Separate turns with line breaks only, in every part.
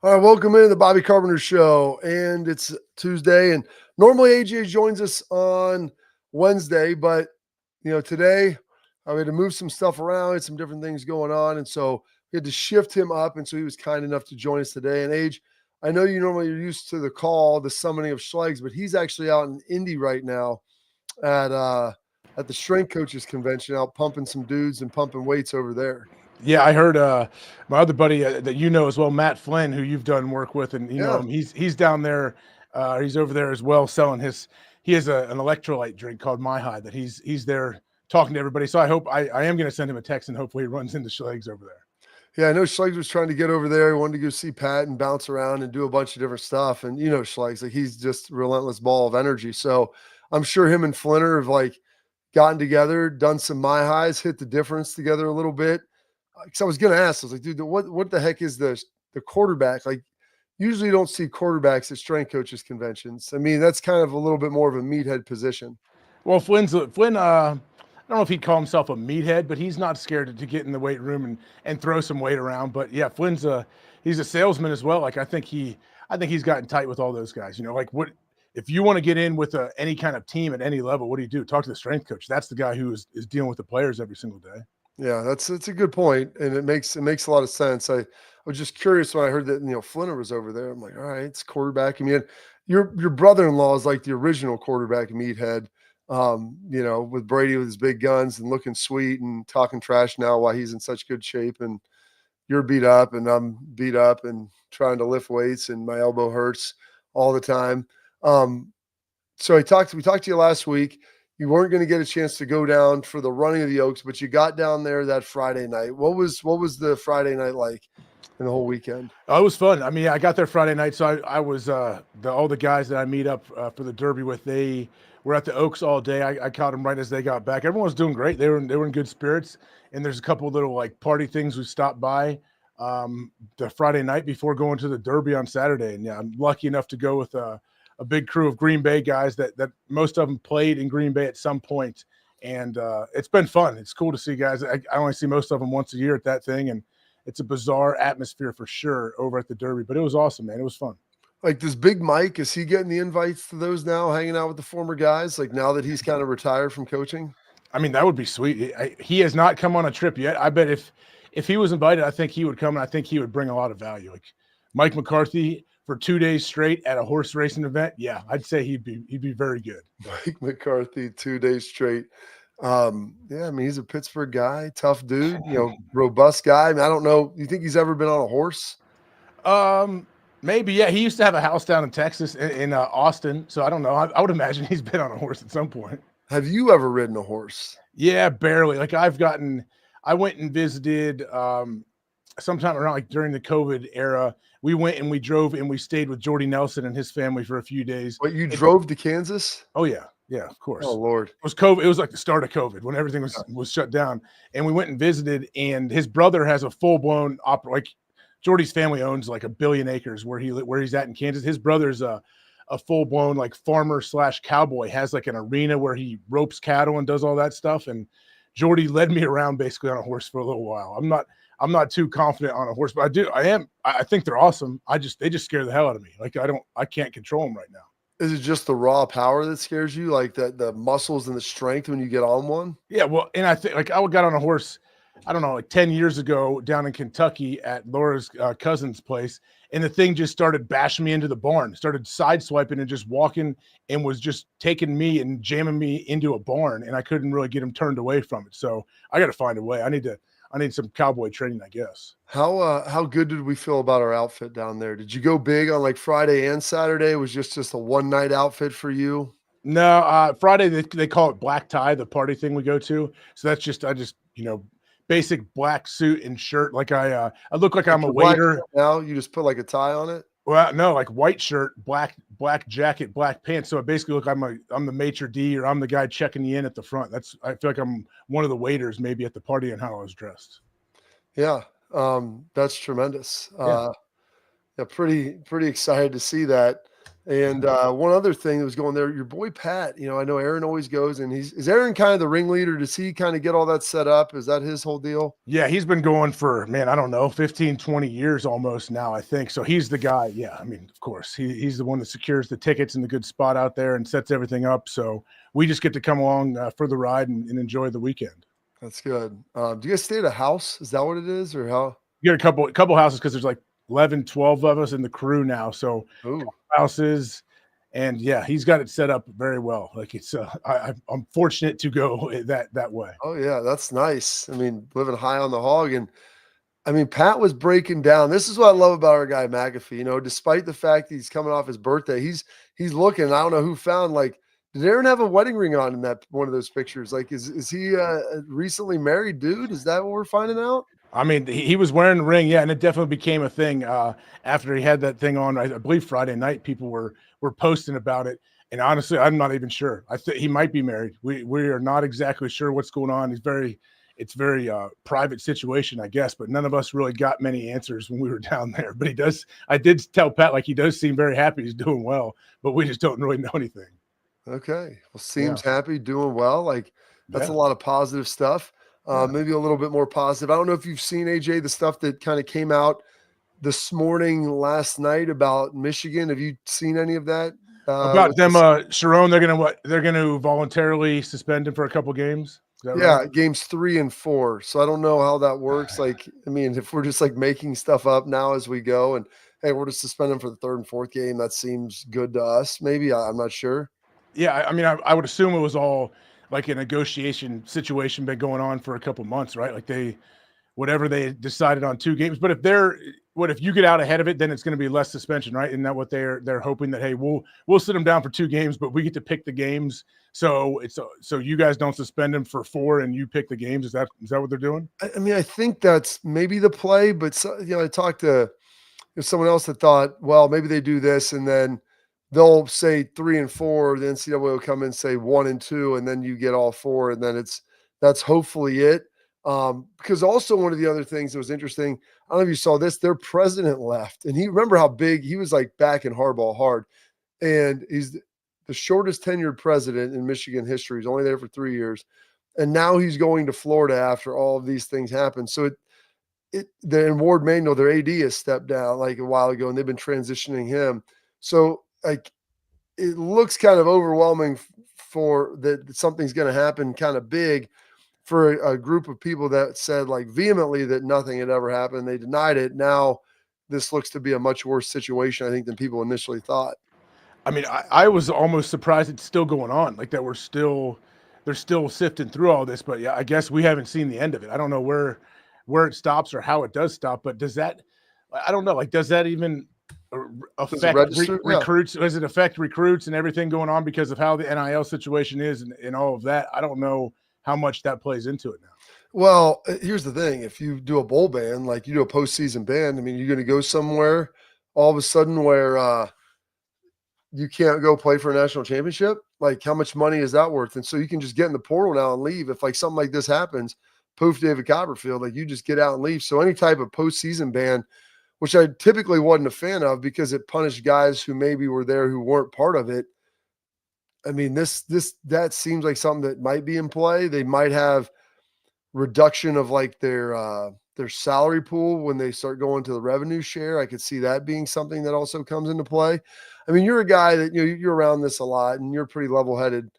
All right, welcome into the Bobby Carpenter Show, and it's Tuesday. And normally AJ joins us on Wednesday, but today we had to move some stuff around, had some different things going on, and so we had to shift him up. And so he was kind enough to join us today. And Age, I know you normally are used to the call, the summoning of Schlegs, but he's actually out in Indy right now at the strength coaches convention, out pumping some dudes and pumping weights over there.
Yeah, I heard my other buddy that you know as well, Matt Flynn, who you've done work with, and you know
Yeah.
him. He's down there. He's over there as well, selling his. He has an electrolyte drink called My High that he's there talking to everybody. So I am going to send him a text and hopefully he runs into Schlegs over there.
Yeah, I know Schlegs was trying to get over there. He wanted to go see Pat and bounce around and do a bunch of different stuff. And Schlegs, like he's just a relentless ball of energy. So I'm sure him and Flinner have gotten together, done some my highs, hit the difference together a little bit. Because I was gonna ask, I was like, dude, what the heck is the quarterback? Like, usually you don't see quarterbacks at strength coaches conventions. I mean, that's kind of a little bit more of a meathead position.
Well, Flynn. I don't know if he'd call himself a meathead, but he's not scared to get in the weight room and throw some weight around. But yeah, he's a salesman as well. Like I think he's gotten tight with all those guys. You know, like what if you want to get in with any kind of team at any level, what do? Talk to the strength coach. That's the guy who is dealing with the players every single day.
Yeah, that's a good point, and it makes a lot of sense. I was just curious when I heard that Flinner was over there. I'm like, all right, it's quarterback. I mean, your brother-in-law is like the original quarterback meathead. With Brady with his big guns and looking sweet and talking trash now while he's in such good shape, and you're beat up and I'm beat up and trying to lift weights and my elbow hurts all the time. So we talked to you last week. You weren't going to get a chance to go down for the running of the Oaks, but you got down there that Friday night. What was the Friday night like in the whole weekend?
Oh, it was fun. I mean, I got there Friday night, so I was all the guys that I meet up for the Derby with. They were at the Oaks all day. I caught them right as they got back. Everyone was doing great. They were in good spirits. And there's a couple of little like party things we stopped by the Friday night before going to the Derby on Saturday. And yeah, I'm lucky enough to go with a big crew of Green Bay guys that most of them played in Green Bay at some point. And it's been fun. It's cool to see guys. I only see most of them once a year at that thing, and it's a bizarre atmosphere for sure over at the Derby, but it was awesome, man. It was fun.
Like, does Big Mike, is he getting the invites to those now, hanging out with the former guys, like now that he's kind of retired from coaching?
I mean, that would be sweet. He has not come on a trip yet. I bet if he was invited, I think he would come, and I think he would bring a lot of value. Like Mike McCarthy for 2 days straight at a horse racing event, yeah, I'd say he'd be very good.
Mike McCarthy 2 days straight. Yeah, I mean, he's a Pittsburgh guy, tough dude, robust guy. I mean, I don't know. You think he's ever been on a horse?
Maybe, yeah. He used to have a house down in Texas in Austin, so I don't know. I would imagine he's been on a horse at some point.
Have you ever ridden a horse?
Yeah, barely. Like I went and visited sometime around like during the COVID era. We went and we drove and we stayed with Jordy Nelson and his family for a few days.
What, you drove to Kansas?
Oh yeah. Yeah, of course.
Oh Lord.
It was COVID. It was like the start of COVID when everything was shut down. And we went and visited, and his brother has a full-blown like Jordy's family owns like 1 billion acres where he's at in Kansas. His brother's a full-blown like farmer / cowboy, has like an arena where he ropes cattle and does all that stuff. And Jordy led me around basically on a horse for a little while. I'm not too confident on a horse, but I think they're awesome. They just scare the hell out of me. Like I can't control them right now.
Is it just the raw power that scares you, like the muscles and the strength when you get on one?
Yeah, well, and I think like I got on a horse, I don't know, like 10 years ago down in Kentucky at Laura's cousin's place, and the thing just started bashing me into the barn, started sideswiping and just walking, and was just taking me and jamming me into a barn, and I couldn't really get him turned away from it. So I got to find a way. I need some cowboy training, I guess.
How good did we feel about our outfit down there? Did you go big on like Friday and Saturday? Was just a one night outfit for you?
No, Friday they call it black tie, the party thing we go to. So that's just basic black suit and shirt. Like I look like I'm a waiter.
Now you just put like a tie on it.
Well, no, like white shirt, black jacket, black pants. So I basically look I'm the maitre d', or I'm the guy checking you in at the front. I feel like I'm one of the waiters maybe at the party and how I was dressed.
Yeah, that's tremendous.
Yeah.
Yeah, pretty excited to see that. And one other thing that was going there, your boy Pat, I know Aaron always goes, and is Aaron kind of the ringleader? Does he kind of get all that set up? Is that his whole deal?
Yeah, he's been going for, man, I don't know, 15, 20 years almost now, I think. So he's the guy. Yeah, I mean, of course, he's the one that secures the tickets and the good spot out there and sets everything up. So we just get to come along for the ride and enjoy the weekend.
That's good. Do you guys stay at a house? Is that what it is, or how?
You get a couple houses because there's like 11, 12 of us in the crew now. So
Ooh,
houses, and yeah, he's got it set up very well. Like it's, I'm fortunate to go that way.
oh yeah, that's nice. I mean, living high on the hog, and I mean, Pat was breaking down. This is what I love about our guy McAfee. Despite the fact that he's coming off his birthday, he's looking. I don't know who found like. Did Aaron have a wedding ring on in that one of those pictures? Like, is he a recently married dude? Is that what we're finding out?
I mean, he was wearing the ring, yeah, and it definitely became a thing after he had that thing on. I believe Friday night, people were posting about it, and honestly, I'm not even sure. I think he might be married. We are not exactly sure what's going on. It's very private situation, I guess, but none of us really got many answers when we were down there. But he does. I did tell Pat like he does seem very happy. He's doing well, but we just don't really know anything.
Okay. Well,
Yeah,
seems happy, doing well. Like that's a
yeah.
lot of positive stuff.
Yeah.
Maybe a little bit more positive. I don't know if you've seen AJ the stuff that kind of came out this morning, last night about Michigan. Have you seen any of that?
About
With
them,
this,
Sharon, they're gonna voluntarily suspend him for a couple games. Is that right?
yeah, games 3 and 4. So I don't know how that works. Like, I mean, if we're just like making stuff up now as we go, and hey, we're just suspending for the third and fourth game, that seems good to us. Maybe I'm not sure.
Yeah, I mean, I would assume it was all like a negotiation situation been going on for a couple months, right? Like whatever they decided on 2 games. But if you get out ahead of it, then it's going to be less suspension, right? Isn't that what they're hoping that, hey, we'll sit them down for 2 games, but we get to pick the games. So so you guys don't suspend them for 4 and you pick the games. Is that what they're doing?
I mean, I think that's maybe the play, but I talked to someone else that thought, well, maybe they do this and then they'll say 3 and 4. The NCAA will come in and say 1 and 2, and then you get all 4, and then that's hopefully it. Because also one of the other things that was interesting, I don't know if you saw this, their president left, and remember how big he was, like backing Harbaugh hard, and he's the shortest tenured president in Michigan history. He's only there for 3 years, and now he's going to Florida after all of these things happen. So and Ward Manuel, their AD, has stepped down like a while ago, and they've been transitioning him. So like it looks kind of overwhelming for that something's going to happen kind of big for a group of people that said like vehemently that nothing had ever happened. They denied it. Now this looks to be a much worse situation, I think, than people initially thought.
I mean, I was almost surprised it's still going on, like that they're still sifting through all this. But yeah, I guess we haven't seen the end of it. I don't know where it stops or how it does stop, but I don't know, like, does that even
Does it
affect
register? Yeah.
recruits? Does it affect recruits and everything going on because of how the NIL situation is and all of that? I don't know how much that plays into it now.
Well, here's the thing. If you do a bowl ban, like you do a postseason ban, I mean, you're going to go somewhere all of a sudden where you can't go play for a national championship. Like, how much money is that worth? And so you can just get in the portal now and leave. If like something like this happens, poof, David Copperfield, like you just get out and leave. So any type of postseason ban, which I typically wasn't a fan of because it punished guys who maybe were there who weren't part of it. I mean, that seems like something that might be in play. They might have reduction of like their salary pool when they start going to the revenue share. I could see that being something that also comes into play. I mean, you're a guy that you're around this a lot, and you're pretty level-headed,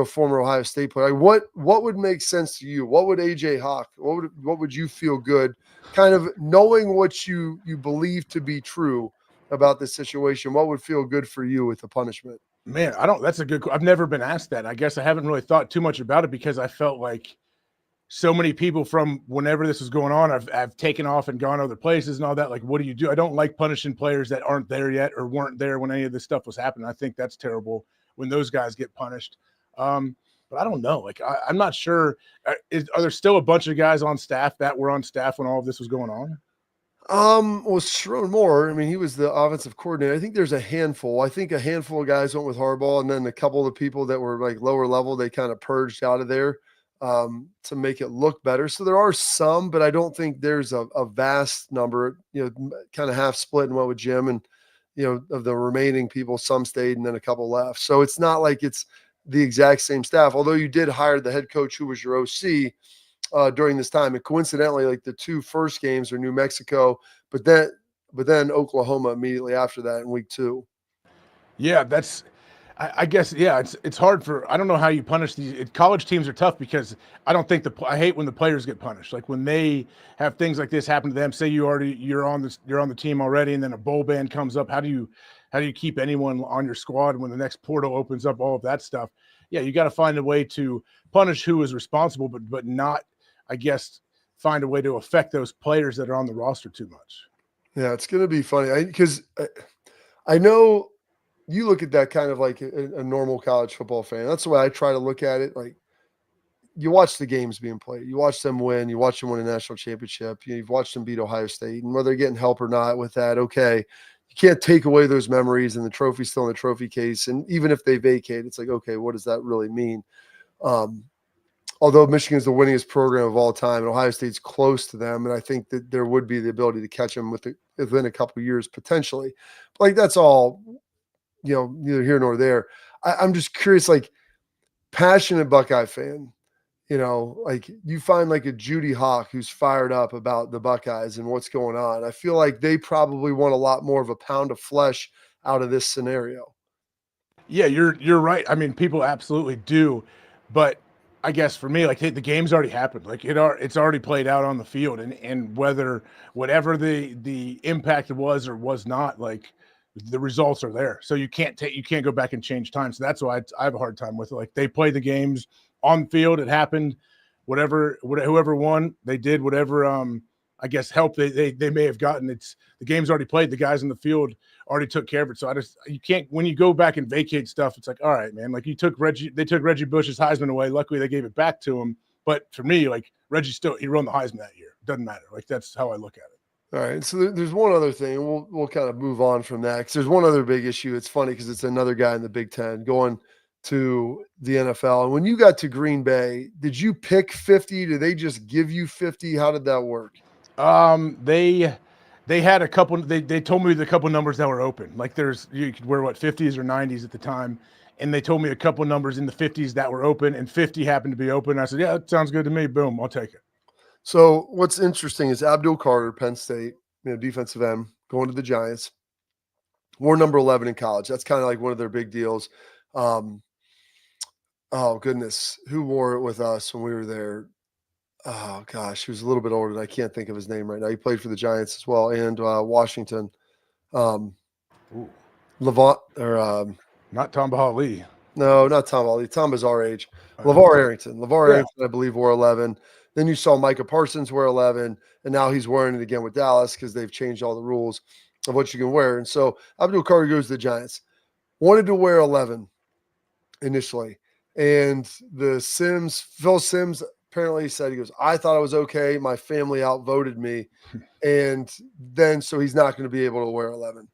former Ohio State player. What would make sense to you? What would AJ Hawk? What would you feel good, kind of knowing what you believe to be true about this situation? What would feel good for you with the punishment?
Man, I don't. That's a good. I've never been asked that. I guess I haven't really thought too much about it because I felt like so many people from whenever this was going on, I've taken off and gone other places and all that. Like, what do you do? I don't like punishing players that aren't there yet or weren't there when any of this stuff was happening. I think that's terrible when those guys get punished. But I don't know. Like, I'm not sure. Are there still a bunch of guys on staff that were on staff when all of this was going on?
Well, Sharon Moore, I mean, he was the offensive coordinator. I think there's a handful. I think a handful of guys went with Harbaugh, and then a couple of the people that were like lower level, they kind of purged out of there to make it look better. So there are some, but I don't think there's a vast number, kind of half split and what with Jim and of the remaining people, some stayed and then a couple left. So it's not like it's the exact same staff, although you did hire the head coach who was your OC during this time. And coincidentally, like the 2 first games are New Mexico, but then Oklahoma immediately after that in week 2.
Yeah, I guess, yeah, it's hard for, I don't know how you punish these college teams are tough because I don't think I hate when the players get punished. Like when they have things like this happen to them, say you're on the team already and then a bowl ban comes up. How do you keep anyone on your squad when the next portal opens up, all of that stuff? Yeah, you got to find a way to punish who is responsible, but not, I guess, find a way to affect those players that are on the roster too much.
Yeah, it's going to be funny because I know you look at that kind of like a normal college football fan. That's the way I try to look at it. Like you watch the games being played, you watch them win, you watch them win a national championship. You've watched them beat Ohio State, and whether they're getting help or not with that, okay, you can't take away those memories, and the trophy's still in the trophy case. And even if they vacate, it's like, okay, what does that really mean? Although Michigan is the winningest program of all time, and Ohio State's close to them, and I think that there would be the ability to catch them within a couple of years potentially. But like that's all, neither here nor there. I'm just curious, like passionate Buckeye fan, like you find like a Judy Hawk who's fired up about the Buckeyes and what's going on. I feel like they probably want a lot more of a pound of flesh out of this scenario.
Yeah, you're right. I mean, people absolutely do, but I guess for me, like hey, the game's already happened. Like it's already played out on the field, and whatever the impact was or was not, like the results are there. So you can't go back and change time. So that's why I have a hard time with it. Like they play the games on the field. It happened. Whoever won, they did whatever. I guess help they may have gotten. It's the game's already played. The guys in the field already took care of it. So you can't, when you go back and vacate stuff, it's like, all right, man, like they took Reggie Bush's Heisman away. Luckily they gave it back to him. But for me, like Reggie he won the Heisman that year. Doesn't matter. Like that's how I look at it.
All right. So there's one other thing. We'll kind of move on from that because there's one other big issue. It's funny because it's another guy in the Big Ten going to the NFL. And when you got to Green Bay, did you pick 50? Did they just give you 50? How did that work?
They had a couple. They told me the couple numbers that were open. Like you could wear 50s or 90s at the time, and they told me a couple numbers in the 50s that were open, and 50 happened to be open. I said, yeah, that sounds good to me. Boom, I'll take it.
So what's interesting is Abdul Carter, Penn State, defensive end, going to the Giants. Wore number 11 in college. That's kind of like one of their big deals. Oh goodness, who wore it with us when we were there? Oh gosh, he was a little bit older. I can't think of his name right now. He played for the Giants as well and Washington. Levant or
not Tom Lee.
No, not Tom Ali. Tom is our age. LeVar Arrington. Arrington, I believe, wore 11. Then you saw Micah Parsons wear 11, and now he's wearing it again with Dallas because they've changed all the rules of what you can wear. And so Abdul Carter goes to the Giants. Wanted to wear 11 initially. And Phil Simms apparently said, he goes, I thought I was okay. My family outvoted me. And then, so he's not going to be able to wear 11.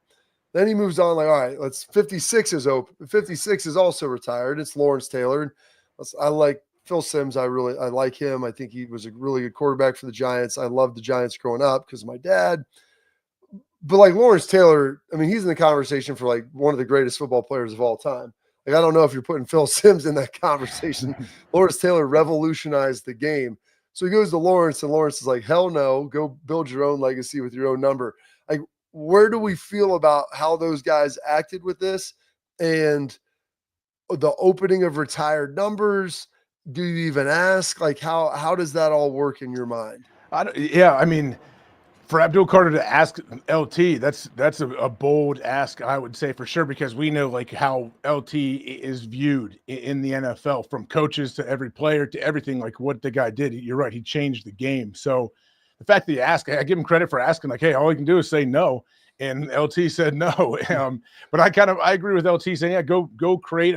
Then he moves on like, all right, 56 is open. 56 is also retired. It's Lawrence Taylor. I like Phil Simms. I like him. I think he was a really good quarterback for the Giants. I loved the Giants growing up because of my dad. But like Lawrence Taylor, I mean, he's in the conversation for like one of the greatest football players of all time. Like, I don't know if you're putting Phil Simms in that conversation. Lawrence Taylor revolutionized the game. So he goes to Lawrence, and Lawrence is like, hell no, go build your own legacy with your own number. Like, where do we feel about how those guys acted with this and the opening of retired numbers? Do you even ask? Like, how does that all work in your mind?
I mean, for Abdul Carter to ask LT, that's a bold ask, I would say, for sure, because we know like how LT is viewed in the NFL, from coaches to every player to everything, like what the guy did. You're right, he changed the game. So the fact that you ask, I give him credit for asking, like, hey, all you can do is say no. And LT said no. But I agree with LT saying, yeah, go create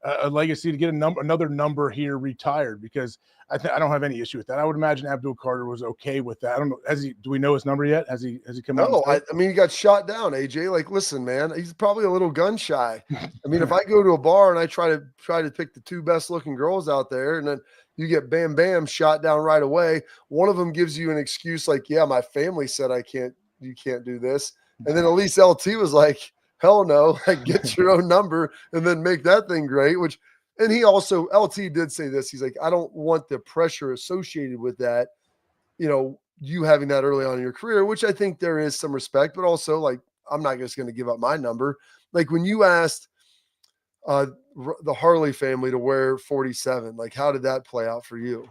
a legacy to get another number here retired, because I don't have any issue with that. I would imagine Abdul Carter was okay with that. I don't know. Do we know his number yet? Has he come out?
No, I mean, he got shot down, AJ. Like, listen, man, he's probably a little gun shy. I mean, if I go to a bar and I try to pick the 2 best looking girls out there, and then you get bam, bam, shot down right away. One of them gives you an excuse like, yeah, my family said you can't do this. And then at least LT was like, hell no, like get your own number and then make that thing great. Which, and he also, LT did say this. He's like, I don't want the pressure associated with that, you having that early on in your career, which I think there is some respect, but also like, I'm not just going to give up my number. Like when you asked the Harley family to wear 47, like how did that play out for you?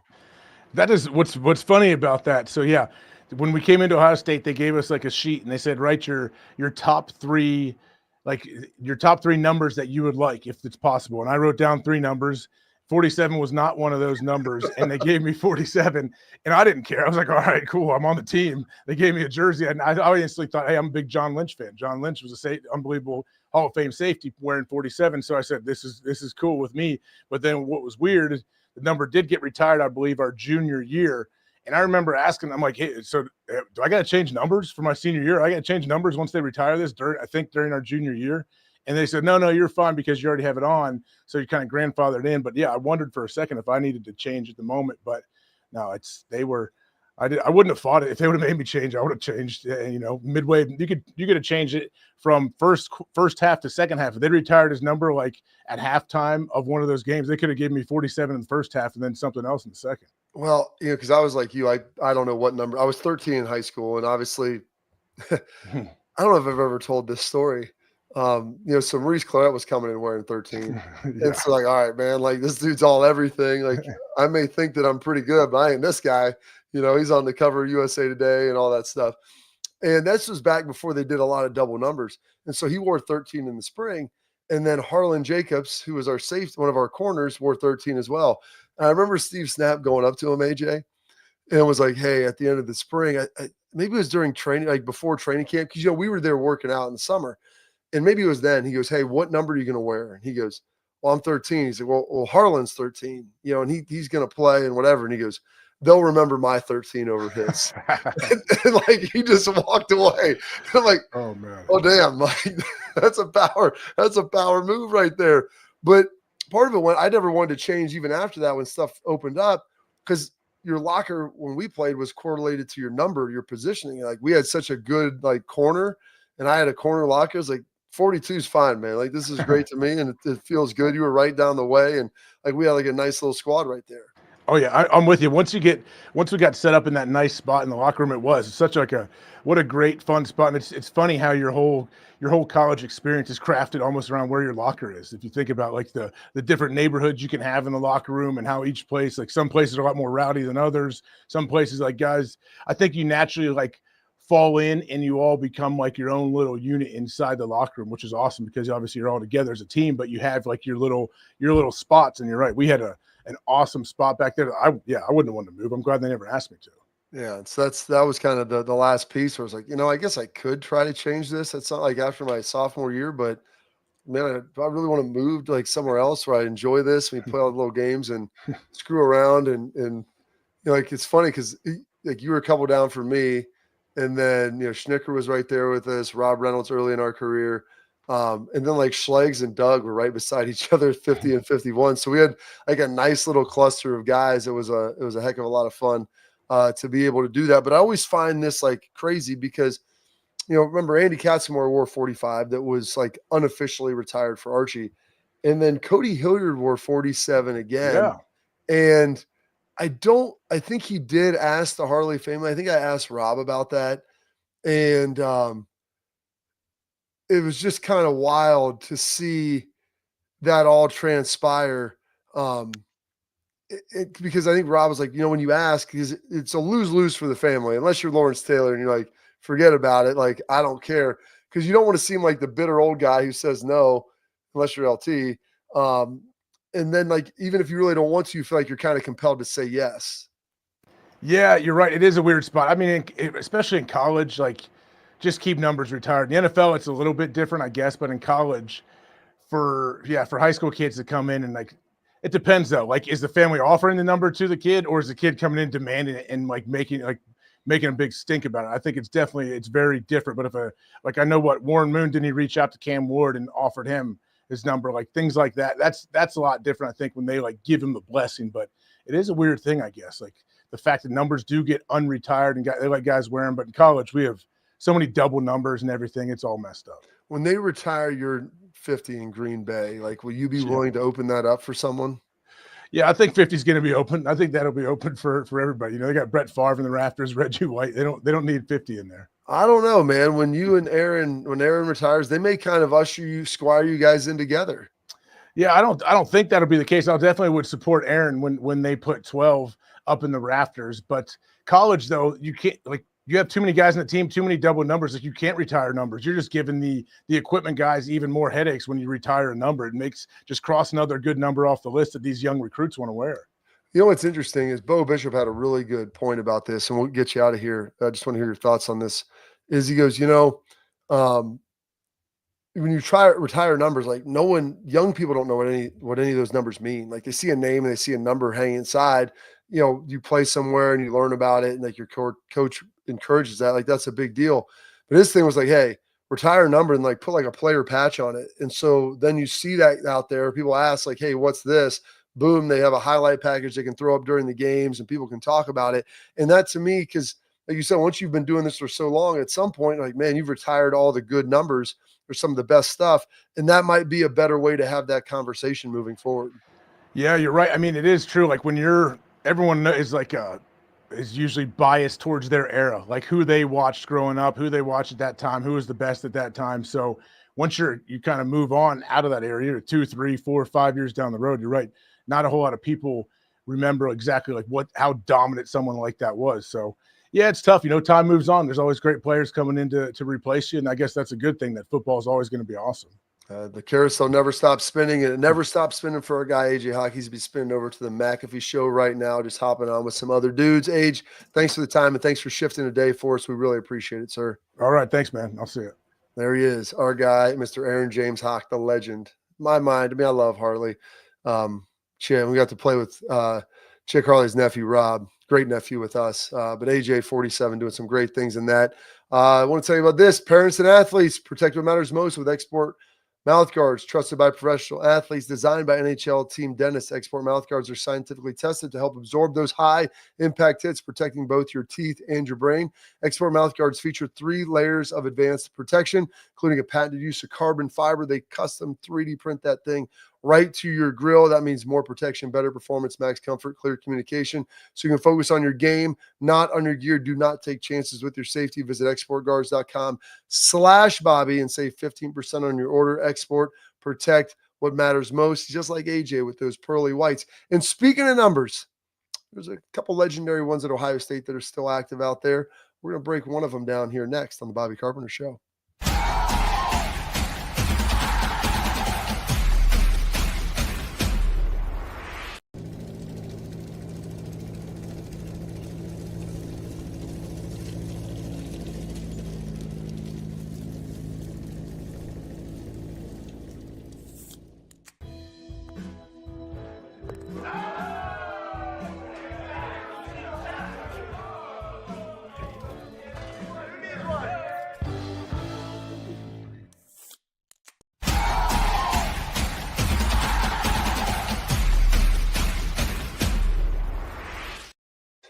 That is what's funny about that. So yeah, when we came into Ohio State, they gave us like a sheet and they said write your top three, like your top three numbers that you would like if it's possible. And I wrote down three numbers. 47 was not one of those numbers, and they gave me 47, and I didn't care. I was like, all right, cool, I'm on the team. They gave me a jersey, and I instantly thought, hey, I'm a big John Lynch fan. John Lynch was a unbelievable Hall of Fame safety wearing 47, so I said, this is cool with me. But then what was weird is the number did get retired, I believe, our junior year. And I remember asking, I'm like, hey, so do I got to change numbers for my senior year? I got to change numbers once they retire this during our junior year. And they said, no, you're fine because you already have it on. So you kind of grandfathered in. But yeah, I wondered for a second if I needed to change at the moment. But no, I wouldn't have fought it. If they would have made me change, I would have changed, midway. You could have changed it from first half to second half. If they retired his number like at halftime of one of those games, they could have given me 47 in the first half and then something else in the second.
Well, because I was like you, I don't know what number. I was 13 in high school, and obviously, I don't know if I've ever told this story. So Maurice Claret was coming in wearing 13. Yeah. And so like, all right, man, like this dude's all everything. Like I may think that I'm pretty good, but I ain't this guy. He's on the cover of USA Today and all that stuff. And this was back before they did a lot of double numbers. And so he wore 13 in the spring. And then Harlan Jacobs, who was our safety, one of our corners, wore 13 as well. And I remember Steve Snap going up to him, AJ, and was like, hey, at the end of the spring, maybe it was during training, like before training camp, because, we were there working out in the summer. And maybe it was then. He goes, hey, what number are you going to wear? And he goes, well, I'm 13. He's like, well, Harlan's 13, and he's going to play and whatever. And he goes, they'll remember my 13 over his. and like, he just walked away. I'm like,
oh man,
oh damn. Like that's a power move right there. But part of it I never wanted to change even after that when stuff opened up, because your locker when we played was correlated to your number, your positioning. Like we had such a good like corner, and I had a corner locker. I was like, 42 is fine, man. Like this is great to me, and it feels good. You were right down the way, and like we had like a nice little squad right there.
Oh yeah, I'm with you. Once we got set up in that nice spot in the locker room, it's such like what a great fun spot. And it's funny how your whole college experience is crafted almost around where your locker is. If you think about like the different neighborhoods you can have in the locker room and how each place, like some places are a lot more rowdy than others. Some places like guys, I think you naturally like fall in and you all become like your own little unit inside the locker room, which is awesome because obviously you're all together as a team, but you have like your little spots. And you're right, we had an awesome spot back there. I wouldn't have wanted to move. I'm glad they never asked me to.
Yeah, so that was kind of the last piece where I was like, I guess I could try to change this. It's not like after my sophomore year, but man, I really want to move to like somewhere else where I enjoy this. We play all the little games and screw around and like it's funny because like you were a couple down for me, and then Schnicker was right there with us, Rob Reynolds early in our career. And then like Schlegs and Doug were right beside each other, 50 and 51. So we had like a nice little cluster of guys. It was a heck of a lot of fun to be able to do that. But I always find this like crazy because, remember Andy Katzenmoyer wore 45 that was like unofficially retired for Archie. And then Cody Hilliard wore 47 again.
Yeah.
And I think he did ask the Harley family. I think I asked Rob about that. And, it was just kind of wild to see that all transpire. Because I think Rob was like, when you ask, it's a lose-lose for the family, unless you're Lawrence Taylor and you're like, forget about it. Like, I don't care. Because you don't want to seem like the bitter old guy who says no, unless you're LT. And then like, even if you really don't want to, you feel like you're kind of compelled to say yes.
Yeah, you're right. It is a weird spot. I mean, especially in college, like, just keep numbers retired. In the NFL, it's a little bit different, I guess, but in college, for high school kids to come in and like, it depends though. Like, is the family offering the number to the kid, or is the kid coming in demanding it and like making a big stink about it? I think it's very different. But if I know what Warren Moon, didn't he reach out to Cam Ward and offered him his number, like things like that. That's a lot different, I think, when they like give him the blessing. But it is a weird thing, I guess, like the fact that numbers do get unretired and they let guys wear them. But in college, we have so many double numbers and everything. It's all messed up.
When they retire your 50 in Green Bay, like, will you be
Yeah.
willing to open that up for someone?
Yeah, I think 50 is going to be open. I think that'll be open for everybody. You know, they got Brett Favre in the rafters, Reggie White. They don't need 50 in there.
I don't know, man. When Aaron retires, they may kind of squire you guys in together.
Yeah, I don't think that'll be the case. I definitely would support Aaron when they put 12 up in the rafters. But college, though, you can't, like, you have too many guys in the team, too many double numbers. Like, you can't retire numbers. You're just giving the equipment guys even more headaches when you retire a number. It makes just cross another good number off the list that these young recruits want to wear.
You know what's interesting is Bo Bishop had a really good point about this, and we'll get you out of here. I just want to hear your thoughts on this. Is he goes, when you try to retire numbers, like, young people don't know what any of those numbers mean. Like, they see a name and they see a number hanging inside. You know, you play somewhere and you learn about it, and like your coach encourages that. Like, that's a big deal. But his thing was like, hey, retire a number and like put like a player patch on it. And so then you see that out there. People ask like, hey, what's this? Boom, they have a highlight package they can throw up during the games and people can talk about it. And that, to me, because like you said, once you've been doing this for so long, at some point, like, man, you've retired all the good numbers or some of the best stuff. And that might be a better way to have that conversation moving forward.
Yeah, you're right. I mean, it is true. Like, when everyone is like, is usually biased towards their era, like who they watched growing up, who they watched at that time, who was the best at that time. So once you kind of move on out of that area, 2, 3, 4, 5 years down the road, you're right. Not a whole lot of people remember exactly like how dominant someone like that was. So yeah, it's tough. You know, time moves on. There's always great players coming in to replace you. And I guess that's a good thing, that football is always going to be awesome.
The carousel never stops spinning, and it never stops spinning for our guy, AJ Hawk. He's be spinning over to the McAfee show right now, just hopping on with some other dudes. Age, thanks for the time, and thanks for shifting the day for us. We really appreciate it, sir.
All right. Thanks, man. I'll see you.
There he is, our guy, Mr. Aaron James Hawk, the legend. My mind, I mean, I love Harley. We got to play with Chick Harley's nephew, Rob. Great nephew with us. But AJ, 47, doing some great things in that. I want to tell you about this. Parents and athletes, protect what matters most with Export mouth guards, trusted by professional athletes, designed by NHL team dentists. Export mouth guards are scientifically tested to help absorb those high-impact hits, protecting both your teeth and your brain. Export mouth guards feature 3 layers of advanced protection, including a patented use of carbon fiber. They custom 3D print that thing right to your grill. That means more protection, better performance, max comfort, clear communication, so you can focus on your game, not on your gear. Do not take chances with your safety. Visit exportguards.com/Bobby and save 15% on your order. Export, protect what matters most, just like AJ with those pearly whites. And speaking of numbers, there's a couple legendary ones at Ohio State that are still active out there. We're going to break one of them down here next on the Bobby Carpenter Show.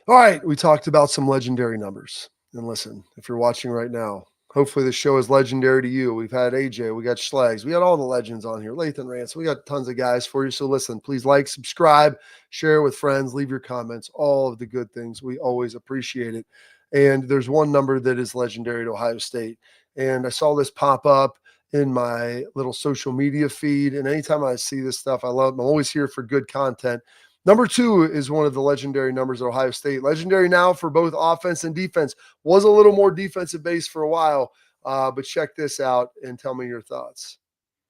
All right, we talked about some legendary numbers. And listen, if you're watching right now, hopefully the show is legendary to you. We've had AJ, we got Schlags, we got all the legends on here, Lathan Rance, we got tons of guys for you. So listen, please like, subscribe, share with friends, leave your comments, all of the good things. We always appreciate it. And there's one number that is legendary to Ohio State. And I saw this pop up in my little social media feed. And anytime I see this stuff, I'm always here for good content. Number 2 is one of the legendary numbers at Ohio State. Legendary now for both offense and defense. Was a little more defensive based for a while, but check this out and tell me your thoughts.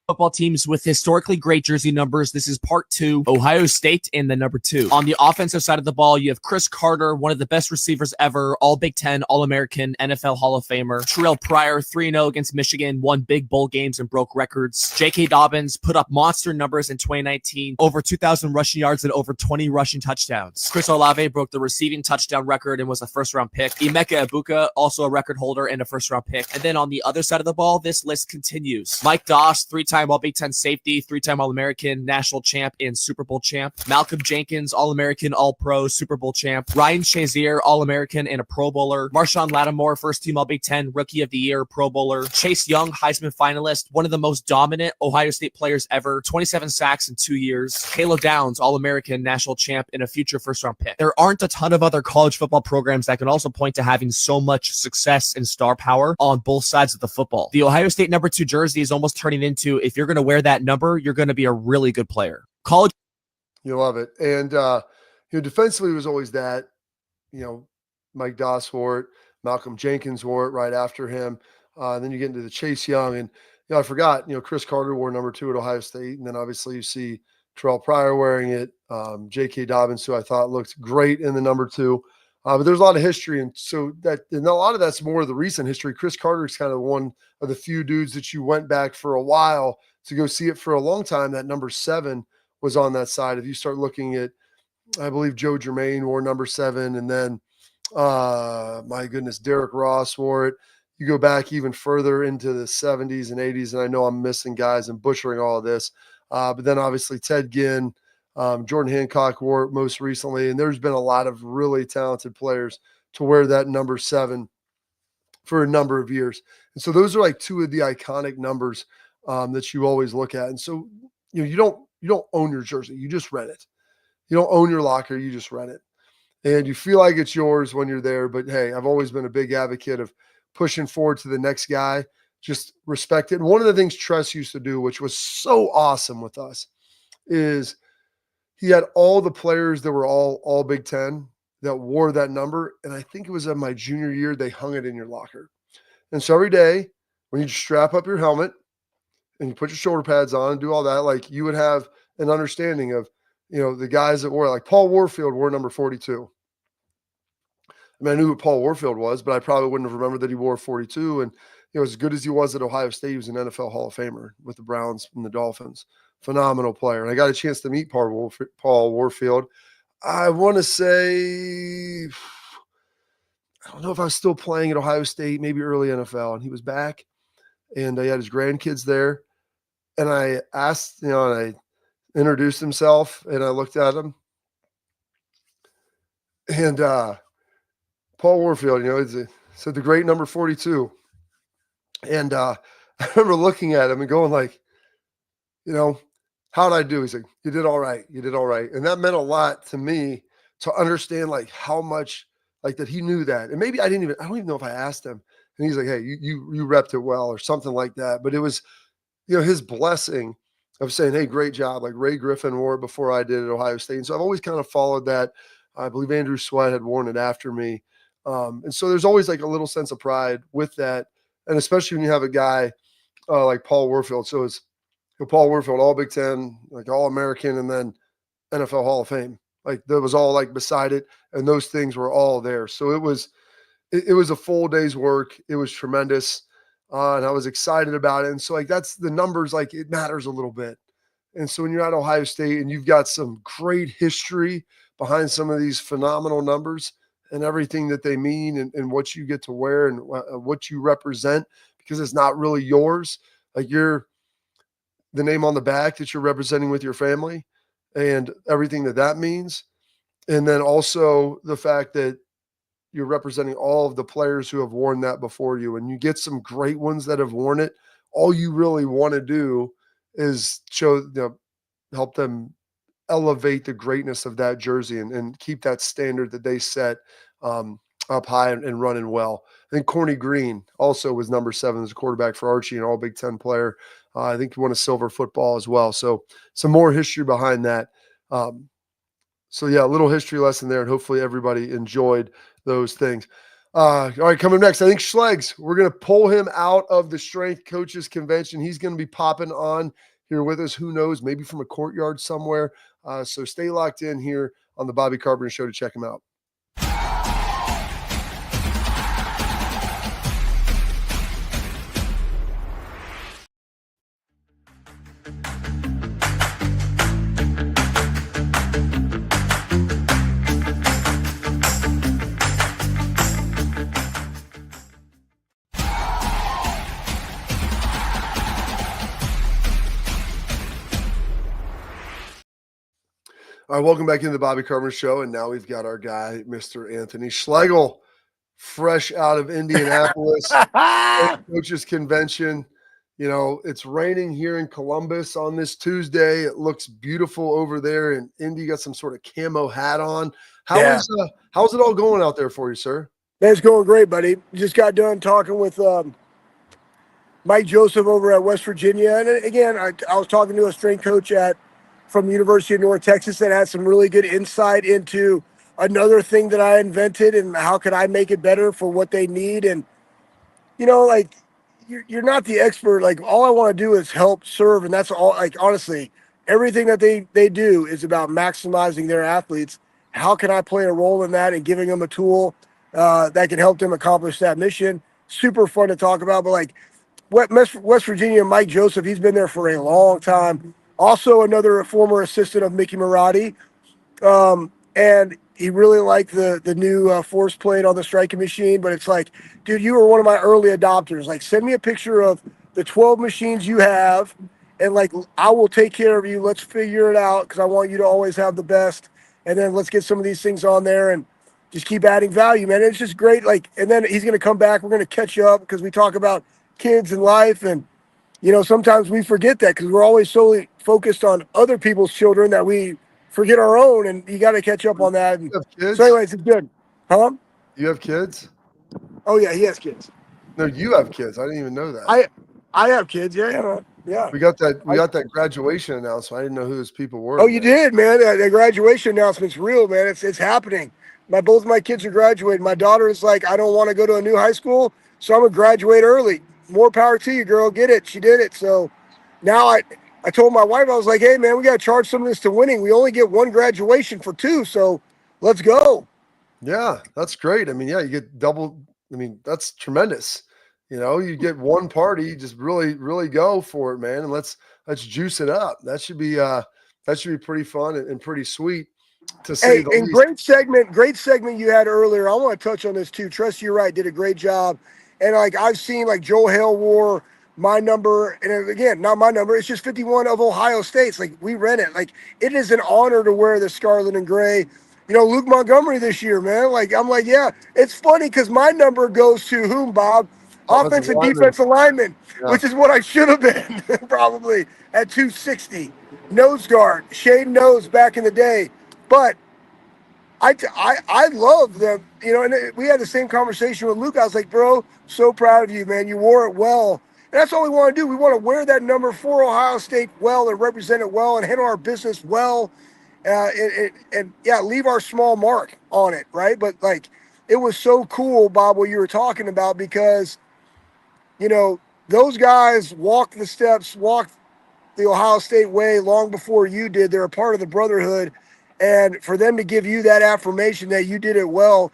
Football teams with historically great jersey numbers. This is part 2, Ohio State in the number 2. On the offensive side of the ball, you have Chris Carter, one of the best receivers ever, all Big Ten, All-American, NFL Hall of Famer. Terrell Pryor, 3-0 against Michigan, won big bowl games and broke records. J.K. Dobbins put up monster numbers in 2019, over 2,000 rushing yards and over 20 rushing touchdowns. Chris Olave broke the receiving touchdown record and was a first-round pick. Emeka Egbuka, also a record holder and a first-round pick. And then on the other side of the ball, this list continues. Mike Doss, 3-time Two-time All Big Ten safety, three-time All-American, national champ, and Super Bowl champ. Malcolm Jenkins, All-American, All-Pro, Super Bowl champ. Ryan Shazier, All-American and a Pro Bowler. Marshawn Lattimore, first-team All Big Ten, Rookie of the Year, Pro Bowler. Chase Young, Heisman finalist, one of the most dominant Ohio State players ever, 27 sacks in 2 years. Caleb Downs, All-American, national champ, and a future first-round pick. There aren't a ton of other college football programs that can also point to having so much success and star power on both sides of the football. The Ohio State number 2 jersey is almost turning into, if you're going to wear that number, you're going to be a really good player. College.
You love it. And, defensively was always that, Mike Doss wore it, Malcolm Jenkins wore it right after him. Then you get into the Chase Young, and I forgot, Chris Carter wore number 2 at Ohio State, and then obviously you see Terrell Pryor wearing it, J.K. Dobbins, who I thought looked great in the number 2. But there's a lot of history, and a lot of that's more of the recent history. Chris Carter is kind of one of the few dudes that you went back for a while to go see it for a long time. That number 7 was on that side. If you start looking at, I believe Joe Germain wore number 7, and then my goodness, Derek Ross wore it. You go back even further into the 70s and 80s, and I know I'm missing guys and butchering all of this. But then obviously Ted Ginn, Jordan Hancock wore it most recently, and there's been a lot of really talented players to wear that number 7 for a number of years. And so those are like 2 of the iconic numbers that you always look at. And so you don't own your jersey, you just rent it. You don't own your locker, you just rent it. And you feel like it's yours when you're there. But hey, I've always been a big advocate of pushing forward to the next guy. Just respect it. And one of the things Tress used to do, which was so awesome with us, is he had all the players that were all Big Ten that wore that number. And I think it was in my junior year, they hung it in your locker. And so every day when you strap up your helmet and you put your shoulder pads on and do all that, like you would have an understanding of, the guys that wore, like Paul Warfield wore number 42. I mean, I knew who Paul Warfield was, but I probably wouldn't have remembered that he wore 42. And, as good as he was at Ohio State, he was an NFL Hall of Famer with the Browns and the Dolphins. Phenomenal player. And I got a chance to meet Paul Warfield. I want to say, I don't know if I was still playing at Ohio State, maybe early NFL, and he was back, and he had his grandkids there. And I asked, and I introduced himself, and I looked at him. And Paul Warfield, said the great number 42. And I remember looking at him and going like, how'd I do? He's like, you did all right. You did all right. And that meant a lot to me to understand like how much like that he knew that. And maybe I don't even know if I asked him. And he's like, hey, you repped it well or something like that. But it was, his blessing of saying, hey, great job. Like Ray Griffin wore it before I did at Ohio State. And so I've always kind of followed that. I believe Andrew Sweat had worn it after me. And so there's always like a little sense of pride with that. And especially when you have a guy like Paul Warfield. So it's Paul Warfield, all Big Ten, like all American, and then NFL Hall of Fame. Like that was all like beside it. And those things were all there. So it was a full day's work. It was tremendous. And I was excited about it. And so like, that's the numbers, like it matters a little bit. And so when you're at Ohio State and you've got some great history behind some of these phenomenal numbers and everything that they mean and what you get to wear and what you represent, because it's not really yours. Like you're the name on the back that you're representing with your family and everything that means. And then also the fact that you're representing all of the players who have worn that before you, and you get some great ones that have worn it. All you really want to do is help them elevate the greatness of that jersey and keep that standard that they set up high and running well. I think Corny Green also was number 7 as a quarterback for Archie, an all Big Ten player. I think he won a silver football as well. So some more history behind that. So yeah, a little history lesson there, and hopefully everybody enjoyed those things. All right, coming next, I think Schlegs, we're going to pull him out of the Strength Coaches Convention. He's going to be popping on here with us. Who knows, maybe from a courtyard somewhere. So stay locked in here on the Bobby Carpenter Show to check him out. All right, welcome back into the Bobby Carpenter Show, and now we've got our guy, Mr. Anthony Schlegel, fresh out of Indianapolis coaches convention. You know, it's raining here in Columbus on this Tuesday. It looks beautiful over there, and Indy got some sort of camo hat on. How's it all going out there for you, sir?
Man, it's going great, buddy. Just got done talking with Mike Joseph over at West Virginia, and again, I was talking to a strength coach from the University of North Texas that had some really good insight into another thing that I invented and how could I make it better for what they need. And, you know, like, you're not the expert. Like, all I want to do is help serve. And that's all, like, honestly, everything that they do is about maximizing their athletes. How can I play a role in that and giving them a tool that can help them accomplish that mission? Super fun to talk about. But, like, West Virginia, Mike Joseph, he's been there for a long time. Also, another former assistant of Mickey Marotti. And he really liked the new force plate on the striking machine. But it's like, dude, you were one of my early adopters. Like, send me a picture of the 12 machines you have, and, like, I will take care of you. Let's figure it out because I want you to always have the best. And then let's get some of these things on there and just keep adding value, man. It's just great. Like, and then he's going to come back. We're going to catch up because we talk about kids and life. And, you know, sometimes we forget that because we're always solely focused on other people's children that we forget our own, and you got to catch up on that. And
You have kids?
so anyways, it's good. Huh?
You have kids?
Oh, yeah, he has kids.
No, you have kids. I didn't even know that.
I have kids, yeah.
We got that graduation announcement. I didn't know who those people were.
Oh, you did, man. The graduation announcement's real, man. It's happening. Both my kids are graduating. My daughter is like, I don't want to go to a new high school, so I'm going to graduate early. More power to you, girl. Get it. She did it. So now I told my wife, I was like, hey, man, we got to charge some of this to winning. We only get one graduation for two, so let's go.
Yeah, that's great. I mean, yeah, you get double. I mean, that's tremendous. You know, you get one party, just really, really go for it, man, and let's juice it up. That should be pretty fun and pretty sweet, to say the least.
Great segment you had earlier. I want to touch on this too. Trust, you're right, did a great job. And, like, I've seen, like, Joe Hale wore my number, and again, not my number. It's just 51 of Ohio State's. Like, we rent it. Like, it is an honor to wear the scarlet and gray. You know, Luke Montgomery this year, man. Like, I'm like, yeah. It's funny because my number goes to whom, Bob? Offensive and defensive lineman, yeah. Which is what I should have been probably at 260. Nose guard, Shane Nose back in the day. But I love them, you know, and we had the same conversation with Luke. I was like, bro, so proud of you, man. You wore it well. And that's all we want to do. We want to wear that number for Ohio State well and represent it well and handle our business well and leave our small mark on it, right? But, like, it was so cool, Bob, what you were talking about because, you know, those guys walked the steps, walked the Ohio State way long before you did. They're a part of the brotherhood. And for them to give you that affirmation that you did it well,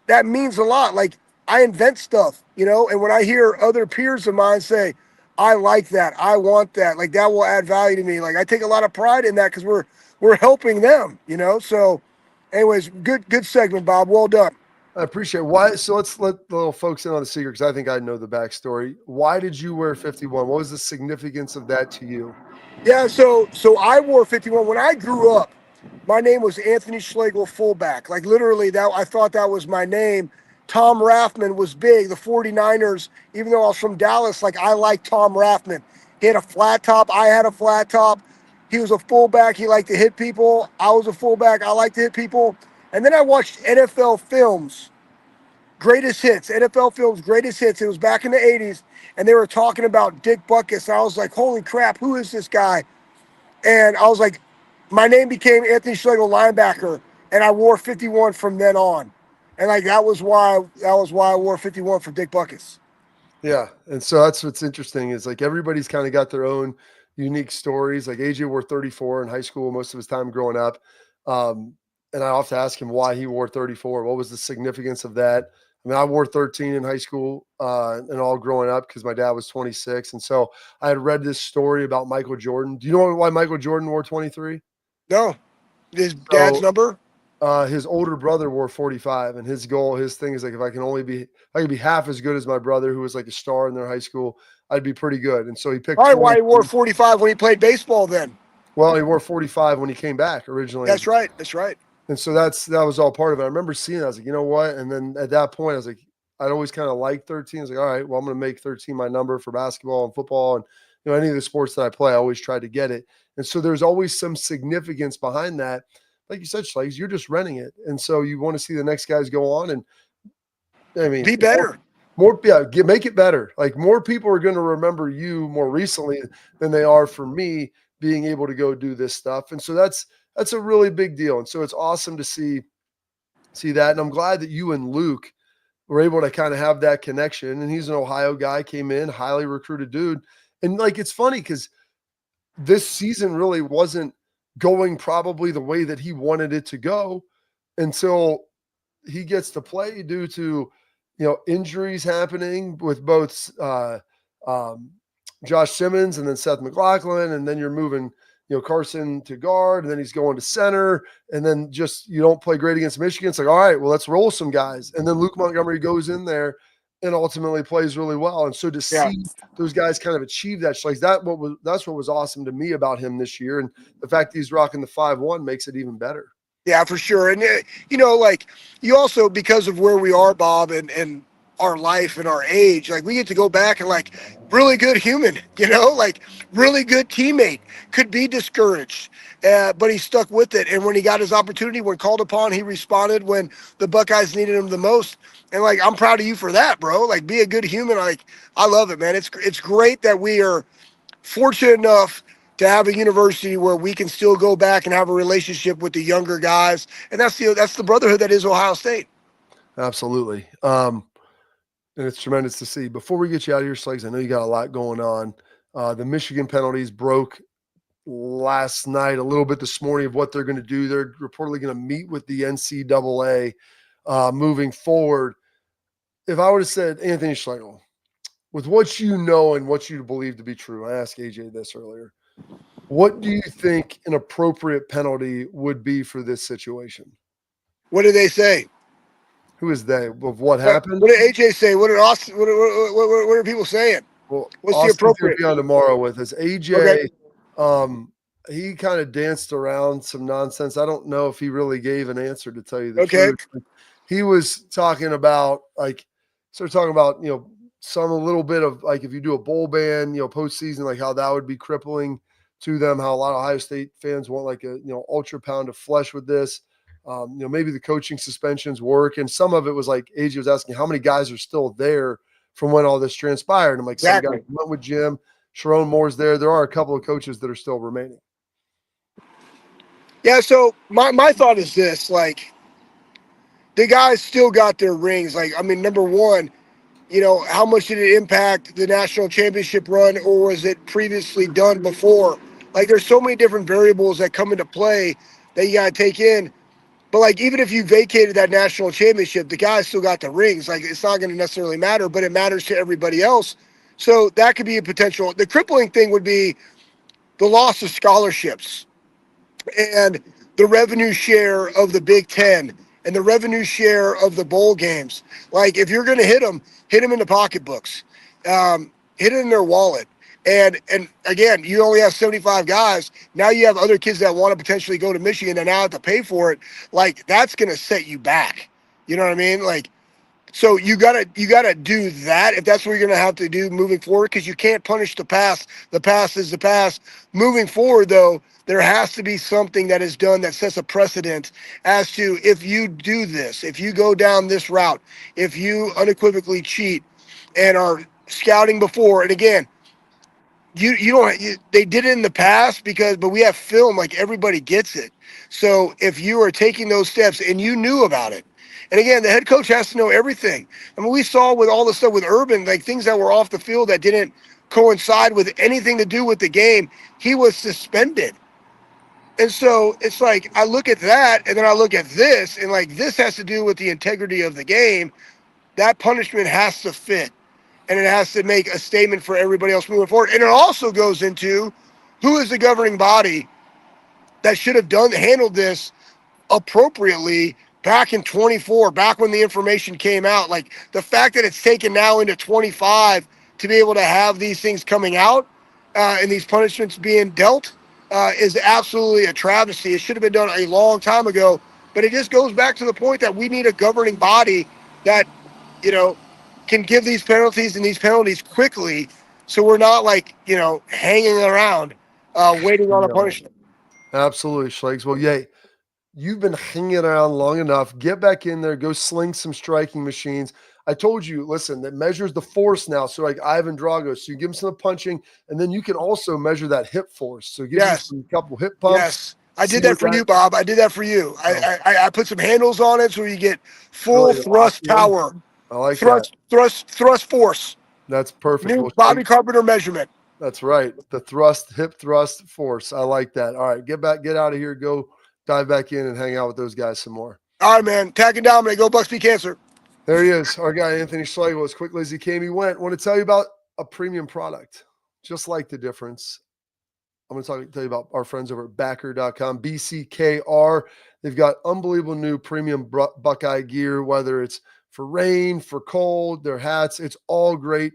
that means a lot. Like, I invent stuff, you know, and when I hear other peers of mine say, I like that, I want that, like, that will add value to me. Like, I take a lot of pride in that because we're helping them, you know. So anyways, good segment, Bob. Well done.
I appreciate it. Why? So let's let the little folks in on the secret because I think I know the backstory. Why did you wear 51? What was the significance of that to you?
Yeah, so I wore 51 when I grew up. My name was Anthony Schlegel, fullback. Like, literally, that I thought that was my name. Tom Rathman was big. The 49ers, even though I was from Dallas, like, I liked Tom Rathman. He had a flat top. I had a flat top. He was a fullback. He liked to hit people. I was a fullback. I liked to hit people. And then I watched NFL Films, Greatest Hits. NFL Films, Greatest Hits. It was back in the 80s, and they were talking about Dick Butkus. And I was like, holy crap, who is this guy? And I was like, my name became Anthony Schlegel, linebacker, and I wore 51 from then on. And, like, that was why I wore 51 for Dick Butkus.
Yeah, and so that's what's interesting is, like, everybody's kind of got their own unique stories. Like, AJ wore 34 in high school most of his time growing up, and I often ask him why he wore 34. What was the significance of that? I mean, I wore 13 in high school and all growing up because my dad was 26, and so I had read this story about Michael Jordan. Do you know why Michael Jordan wore 23?
No. His dad's number?
His older brother wore 45, and his thing is, like, if I could be half as good as my brother, who was like a star in their high school, I'd be pretty good. And so he picked.
All right, why he wore 45 when he played baseball then?
Well, he wore 45 when he came back originally.
That's right. That's right.
And so that was all part of it. I remember seeing it. I was like, you know what? And then at that point, I was like, I'd always kind of liked 13. I was like, all right, well, I'm going to make 13 my number for basketball and football. And, any of the sports that I play, I always try to get it. And so there's always some significance behind that. Like you said, Schlegs, you're just renting it. And so you want to see the next guys go on. And I mean,
be better.
Make it better. Like more people are going to remember you more recently than they are for me being able to go do this stuff. And so that's a really big deal. And so it's awesome to see that. And I'm glad that you and Luke were able to kind of have that connection. And he's an Ohio guy, came in, highly recruited dude. And like, it's funny because this season really wasn't going probably the way that he wanted it to go until he gets to play due to, injuries happening with both Josh Simmons and then Seth McLaughlin. And then you're moving, Carson to guard, and then he's going to center, and then just you don't play great against Michigan. It's like, all right, well, let's roll some guys. And then Luke Montgomery goes in there and ultimately plays really well. And so to see those guys kind of achieve that, like that's what was awesome to me about him this year. And the fact that he's rocking the 5-1 makes it even better.
Yeah, for sure. And, like you also, because of where we are, Bob, and our life and our age, like we get to go back and like really good human, like really good teammate, could be discouraged, but he stuck with it. And when he got his opportunity, when called upon, he responded when the Buckeyes needed him the most. And like, I'm proud of you for that, bro. Like, be a good human. Like, I love it, man. It's great that we are fortunate enough to have a university where we can still go back and have a relationship with the younger guys. And that's the brotherhood that is Ohio State.
Absolutely. And it's tremendous to see. Before we get you out of here, Schlegs, I know you got a lot going on. The Michigan penalties broke last night, a little bit this morning of what they're going to do. They're reportedly going to meet with the NCAA moving forward. If I would have said Anthony Schlegel, with what you know and what you believe to be true, I asked AJ this earlier, what do you think an appropriate penalty would be for this situation?
What did they say?
Who is they? Of what happened?
What did AJ say? What did Austin? What are people saying?
Well,
what's
Austin's
the appropriate?
Be on tomorrow with us. AJ, okay. He kind of danced around some nonsense. I don't know if he really gave an answer, to tell you the truth. He was talking about a little bit of like if you do a bowl ban, postseason, like how that would be crippling to them. How a lot of Ohio State fans want like a ultra pound of flesh with this. Maybe the coaching suspensions work, and some of it was like AJ was asking how many guys are still there from when all this transpired. And I'm like, some guys went with Jim. Sharon Moore's there. There are a couple of coaches that are still remaining.
Yeah. So my thought is this: like, the guys still got their rings. Like, I mean, number one, how much did it impact the national championship run, or was it previously done before? Like, there's so many different variables that come into play that you got to take in. But, like, even if you vacated that national championship, the guys still got the rings. Like, it's not going to necessarily matter, but it matters to everybody else. So that could be a potential. The crippling thing would be the loss of scholarships and the revenue share of the Big Ten and the revenue share of the bowl games. Like, if you're going to hit them in the pocketbooks, hit it in their wallet. And again, you only have 75 guys. Now you have other kids that want to potentially go to Michigan and now have to pay for it. Like, that's going to set you back. You know what I mean? Like, so you gotta do that if that's what you're gonna have to do moving forward, because you can't punish the past. The past is the past. Moving forward, though, there has to be something that is done that sets a precedent as to, if you do this, if you go down this route, if you unequivocally cheat and are scouting before, and again, they did it in the past but we have film, like everybody gets it. So if you are taking those steps and you knew about it, and again, the head coach has to know everything. I mean, we saw with all the stuff with Urban, like things that were off the field that didn't coincide with anything to do with the game, he was suspended. And so it's like, I look at that and then I look at this, and like, this has to do with the integrity of the game. That punishment has to fit, and it has to make a statement for everybody else moving forward. And it also goes into who is the governing body that should have handled this appropriately back in 24, back when the information came out. Like, the fact that it's taken now into 25 to be able to have these things coming out and these punishments being dealt, is absolutely a travesty. It should have been done a long time ago. But it just goes back to the point that we need a governing body that, you know, can give these penalties and these penalties quickly, so we're not like, you know, hanging around waiting on a
Yeah,
punishment.
absolutely, Schlegs. Well, yeah, you've been hanging around long enough. Get back in there. Go sling some striking machines. I told you, listen, that measures the force now. So like Ivan Drago, so you give him some punching, and then you can also measure that hip force. So give him
Yes.
some couple hip pumps.
Yes. I
See
did that
what
for
that
you, Bob. I did that for you.
oh,
I put some handles on it so you get full
really lock
thrust
in.
power,
I like that.
thrust force.
That's perfect.
New
Well,
Bobby Carpenter measurement.
that's right. The thrust, hip thrust force. I like that. All right, get back, get out of here. Go dive back in and hang out with those guys some more.
All right, man. Tag and dominate. Go Bucks beat cancer.
There he is, our guy Anthony Schlegel. As quickly as he came, he went. I want to tell you about a premium product, just like the difference. I'm going to tell you about our friends over at Backer.com, BCKR. They've got unbelievable new premium Buckeye gear, whether it's for rain, for cold, their hats. It's all great.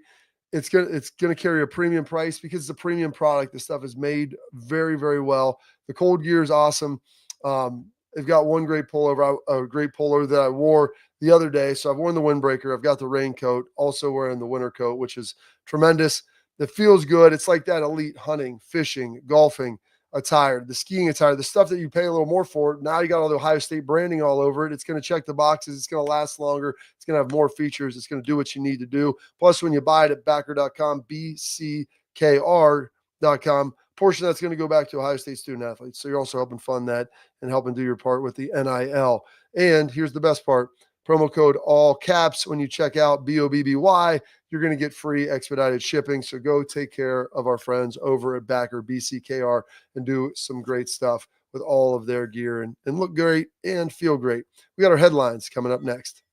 It's gonna carry a premium price because it's a premium product. The stuff is made very, very well. The cold gear is awesome. They've got one great pullover, a great pullover that I wore the other day. So I've worn the windbreaker. I've got the raincoat, also wearing the winter coat, which is tremendous. It feels good. It's like that elite hunting, fishing, golfing attire, the skiing attire, the stuff that you pay a little more for. Now you got all the Ohio State branding all over it. It's going to check the boxes. It's going to last longer. It's going to have more features. It's going to do what you need to do. Plus, when you buy it at Backer.com, BCKR.com, portion that's going to go back to Ohio State student athletes. So you're also helping fund that and helping do your part with the NIL. And here's the best part. Promo code all caps when you check out BOBBY, you're going to get free expedited shipping. So go take care of our friends over at Backer BCKR and do some great stuff with all of their gear and look great and feel great. We got our headlines coming up next.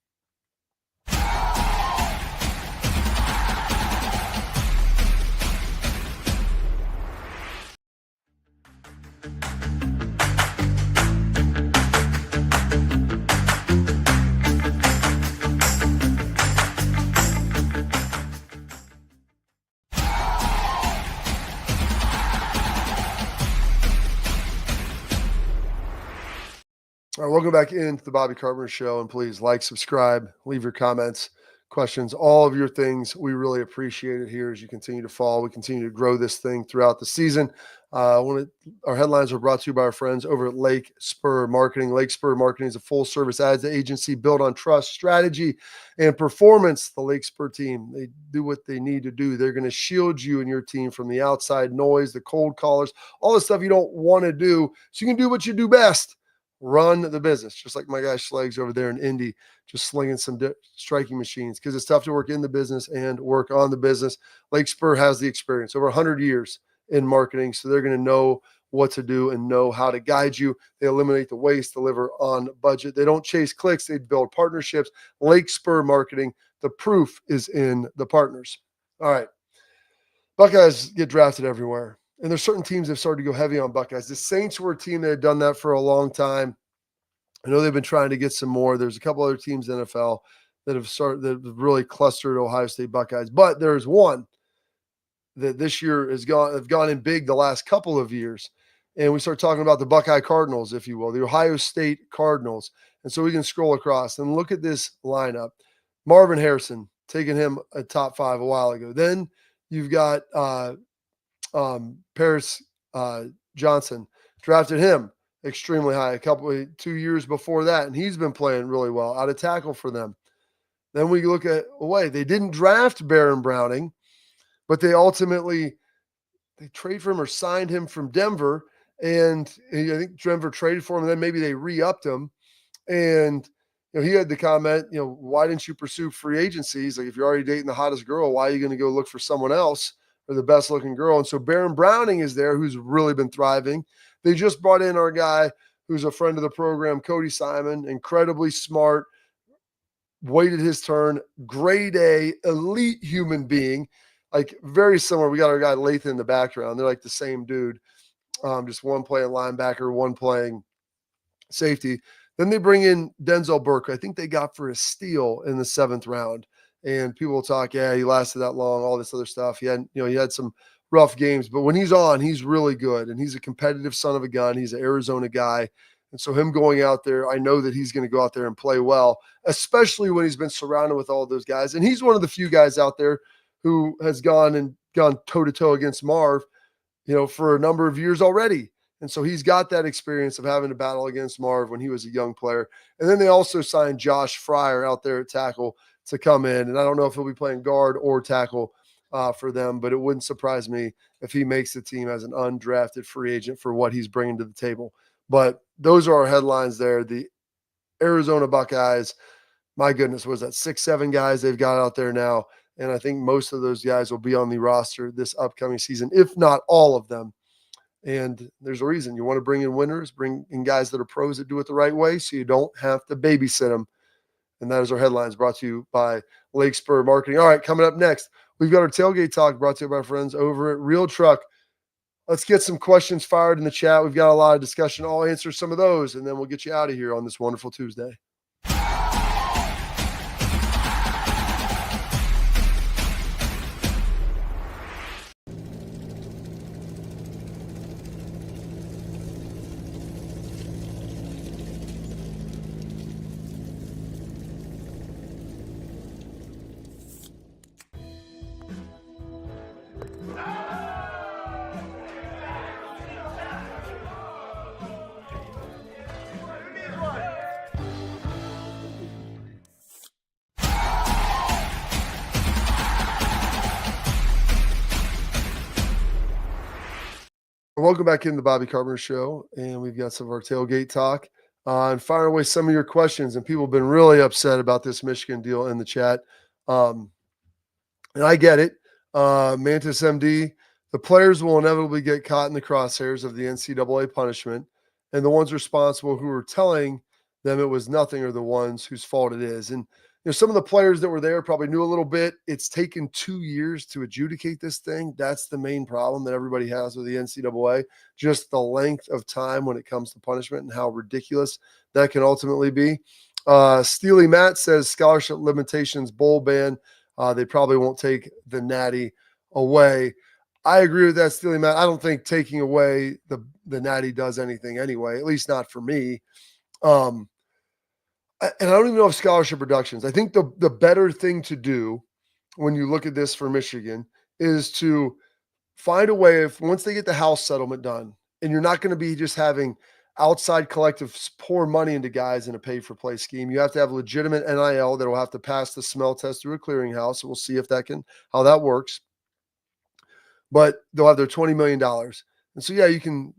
All right, welcome back into the Bobby Carpenter Show, and please like, subscribe, leave your comments, questions, all of your things. We really appreciate it here as you continue to follow. We continue to grow this thing throughout the season. Our headlines are brought to you by our friends over at Lake Spur Marketing. Lake Spur Marketing is a full-service ads agency built on trust, strategy, and performance. The Lake Spur team, they do what they need to do. They're going to shield you and your team from the outside noise, the cold callers, all the stuff you don't want to do, so you can do what you do best. Run the business, just like my guy Schlegs over there in Indy, just slinging some striking machines, because it's tough to work in the business and work on the business. Lake Spur has the experience, over 100 years in marketing, so they're going to know what to do and know how to guide you. They eliminate the waste, deliver on budget. They don't chase clicks. They build partnerships. Lake Spur Marketing, the proof is in the partners. All right. Buckeyes get drafted everywhere. And there's certain teams that have started to go heavy on Buckeyes. The Saints were a team that had done that for a long time. I know they've been trying to get some more. There's a couple other teams in the NFL that have really clustered Ohio State Buckeyes. But there's one that this year have gone in big the last couple of years. And we start talking about the Buckeye Cardinals, if you will, the Ohio State Cardinals. And so we can scroll across and look at this lineup. Marvin Harrison, taking him a top 5 a while ago. Then you've got Paris Johnson, drafted him extremely high 2 years before that, and he's been playing really well out of tackle for them. Then we look at they didn't draft Baron Browning, but they ultimately trade for him or signed him from Denver, and I think Denver traded for him, and then maybe they re-upped him. And he had the comment, why didn't you pursue free agencies? Like, if you're already dating the hottest girl, why are you going to go look for someone else or the best looking girl? And so Baron Browning is there, who's really been thriving. They just brought in our guy who's a friend of the program, Cody Simon, incredibly smart, waited his turn, grade A, elite human being, like very similar. We got our guy Lathan in the background. They're like the same dude, just one playing linebacker, one playing safety. Then they bring in Denzel Burke. I think they got for a steal in the 7th round. And people will talk, he lasted that long, all this other stuff. He had some rough games, but when he's on, he's really good, and he's a competitive son of a gun. He's an Arizona guy. And so him going out there, I know that he's going to go out there and play well, especially when he's been surrounded with all those guys. And he's one of the few guys out there who has gone toe-to-toe against Marv, for a number of years already. And so he's got that experience of having to battle against Marv when he was a young player. And then they also signed Josh Fryer out there at tackle to come in. And I don't know if he'll be playing guard or tackle for them, but it wouldn't surprise me if he makes the team as an undrafted free agent for what he's bringing to the table. But those are our headlines there. The Arizona Buckeyes, my goodness, was that 6-7 guys they've got out there now. And I think most of those guys will be on the roster this upcoming season, if not all of them. And there's a reason. You want to bring in winners, bring in guys that are pros that do it the right way so you don't have to babysit them. And that is our headlines, brought to you by Lake Spur Marketing. All right, coming up next, we've got our tailgate talk brought to you by our friends over at Real Truck. Let's get some questions fired in the chat. We've got a lot of discussion. I'll answer some of those, and then we'll get you out of here on this wonderful Tuesday. Welcome back in the Bobby Carpenter Show, and we've got some of our tailgate talk and fire away some of your questions. And people have been really upset about this Michigan deal in the chat, and I get it. Mantis MD, the players will inevitably get caught in the crosshairs of the NCAA punishment, and the ones responsible who are telling them it was nothing are the ones whose fault it is. And some of the players that were there probably knew a little bit. It's taken 2 years to adjudicate this thing. That's the main problem that everybody has with the NCAA, just the length of time when it comes to punishment and how ridiculous that can ultimately be. Steely Matt says scholarship limitations, bowl ban. They probably won't take the Natty away. I agree with that, Steely Matt. I don't think taking away the Natty does anything anyway, at least not for me. And I don't even know if scholarship reductions. I think the better thing to do when you look at this for Michigan is to find a way, if once they get the House settlement done, and you're not going to be just having outside collectives pour money into guys in a pay-for-play scheme. You have to have legitimate NIL that will have to pass the smell test through a clearinghouse. We'll see if how that works. But they'll have their $20 million. And so, yeah, you can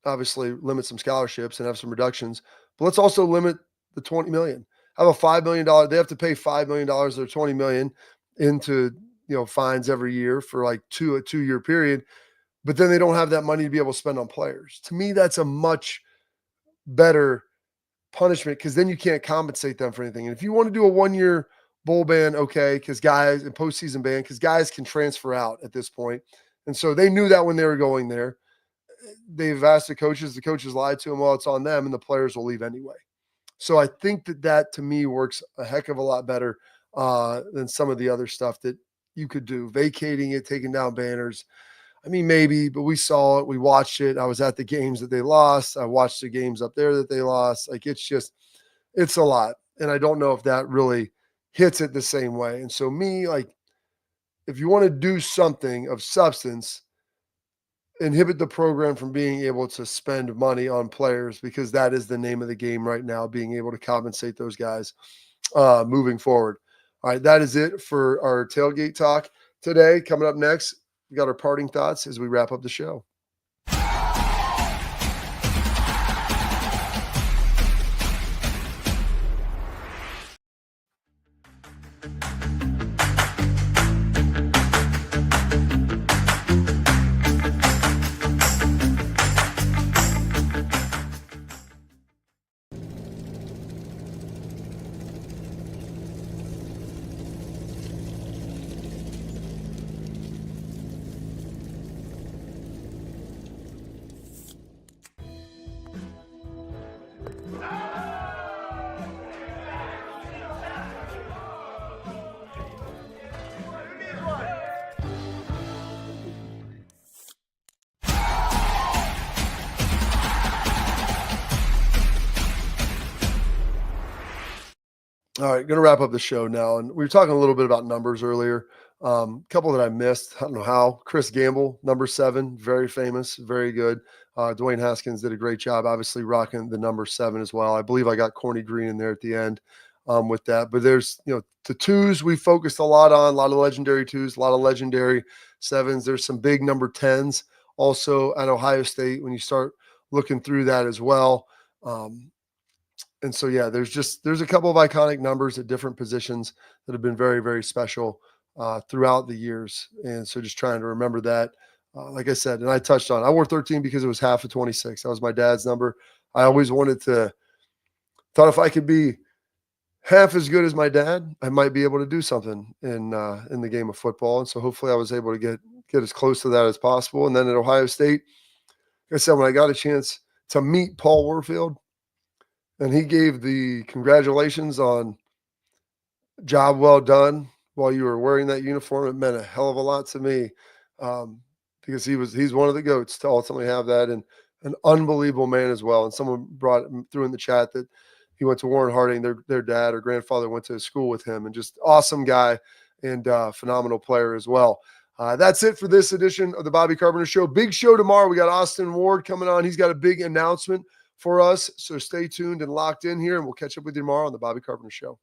obviously limit some scholarships and have some reductions. But let's also limit the $20 million. Have a $5 million. They have to pay $5 million of their $20 million into fines every year for like a 2-year period. But then they don't have that money to be able to spend on players. To me, that's a much better punishment, because then you can't compensate them for anything. And if you want to do a 1-year bowl ban, okay, because guys, and postseason ban, because guys can transfer out at this point. And so they knew that when they were going there. They've asked the coaches lied to them. Well, it's on them, and the players will leave anyway. So I think that to me works a heck of a lot better than some of the other stuff that you could do. Vacating it, taking down banners. I mean, maybe, but we saw it. We watched it. I was at the games that they lost. I watched the games up there that they lost. Like, it's a lot. And I don't know if that really hits it the same way. And so if you want to do something of substance, inhibit the program from being able to spend money on players, because that is the name of the game right now, being able to compensate those guys moving forward. All right, that is it for our tailgate talk today. Coming up next, we got our parting thoughts as we wrap up the show. All right, going to wrap up the show now. And we were talking a little bit about numbers earlier. Couple that I missed. I don't know how. Chris Gamble, number 7, very famous, very good. Dwayne Haskins did a great job, obviously rocking the number 7 as well. I believe I got Corny Green in there at the end with that. But there's, the 2s we focused a lot on, a lot of legendary 2s, a lot of legendary 7s. There's some big number 10s also at Ohio State when you start looking through that as well. And so, yeah, there's a couple of iconic numbers at different positions that have been very, very special throughout the years. And so just trying to remember that, like I said, and I touched on, I wore 13 because it was half of 26. That was my dad's number. I always thought if I could be half as good as my dad, I might be able to do something in the game of football. And so hopefully I was able to get as close to that as possible. And then at Ohio State, like I said, when I got a chance to meet Paul Warfield, and he gave the congratulations on job well done while you were wearing that uniform, it meant a hell of a lot to me because he's one of the GOATs to ultimately have that, and an unbelievable man as well. And someone threw in the chat that he went to Warren Harding, their dad or grandfather went to school with him, and just awesome guy and phenomenal player as well. That's it for this edition of the Bobby Carpenter Show. Big show tomorrow. We got Austin Ward coming on. He's got a big announcement for us. So stay tuned and locked in here, and we'll catch up with you tomorrow on the Bobby Carpenter Show.